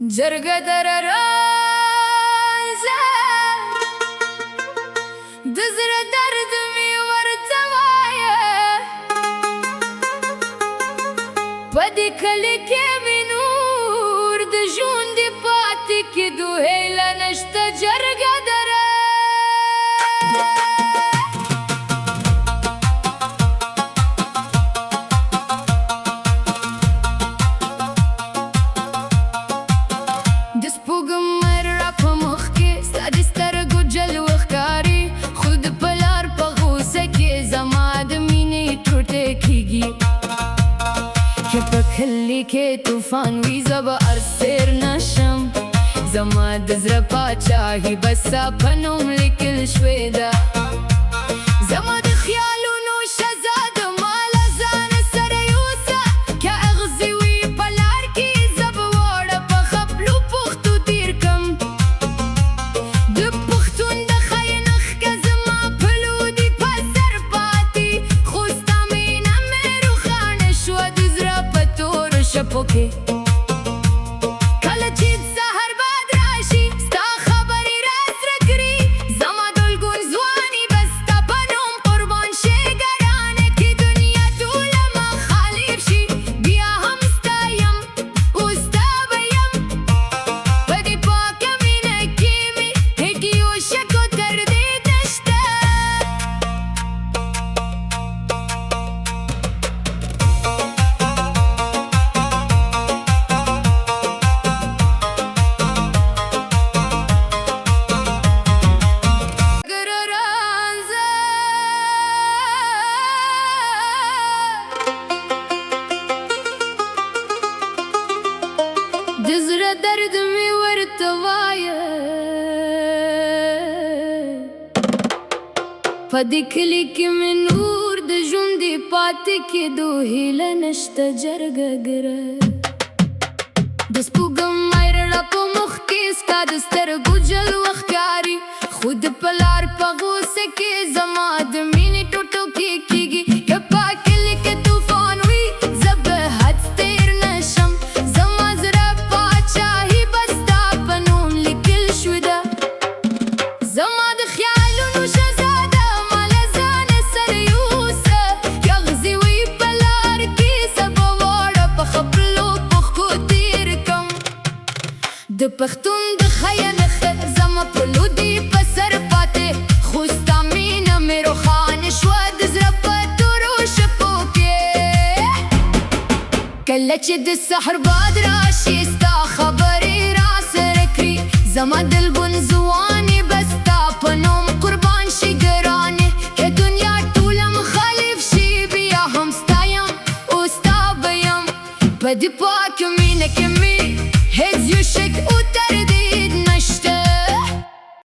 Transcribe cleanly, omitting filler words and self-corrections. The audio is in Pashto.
جرګه در رازه د زړه درد مې ورته وایه په دې کلي کې مې نور د ژوند پاتې کېدو هیله نشته جرګه در په کلي کې طوفان وي زه به ارسیر نشم زما د زړه پاچاهي به ستا په نوم لیکل شوې ده زما د خیالونو شهزاده ما له ځانه سره یوسه که اغزي وي په لار کې زه به واړه په خپلو پښتو تېر کړم د پښتون د خاینښ که زما پلو دي په سر پاتې خو ستا مینه مې روښانه شوه د زړه په تورو شپو کې کله چې سحر باد راشي ستا خبرې راسره کړي زما د الګون ځواني به ستا په نوم قربان شي ګرانه کې دنیا ټوله مخالف شي بیا هم ستا یم اوس ستا به یم په دې پاکه مینه کې مې هیڅ یو شک و تردید نشته د زړه درد مې ورته وایه په دې کلي کې مې نور د ژوند پاتې کېدو هیله نشته جرګه ګره د سپوږمۍ رڼا په مخ کې ستا د سترګو جلوه ښکاري خو د په لار په غوسه کې زما د مینې ټوټو کې کېږي که په کلي کې طوفان وي زه به حد تېر نشم زما زړه پاچاهي به ستا په نوم لیکل شوې ده زما د خیالونو شهزاده ما له ځانه سره یوسه که اغزي وي په لار کې زه به واړه په خپلو پښو تېر کړم د پښتون د خاینښ زما پلو دي په سر پاتې خو ستا مینه مې روښانه شوه د زړه په تورو شپو کې کله چې د سحر باد راشي ستا خبرې راسره کړي زما د الګون ځواني به ستا په نوم قربان شي ګرانې که دنیا ټوله مخالف شي بیا هم ستا یم اوس ستا به یم په دې پاکه مینه کې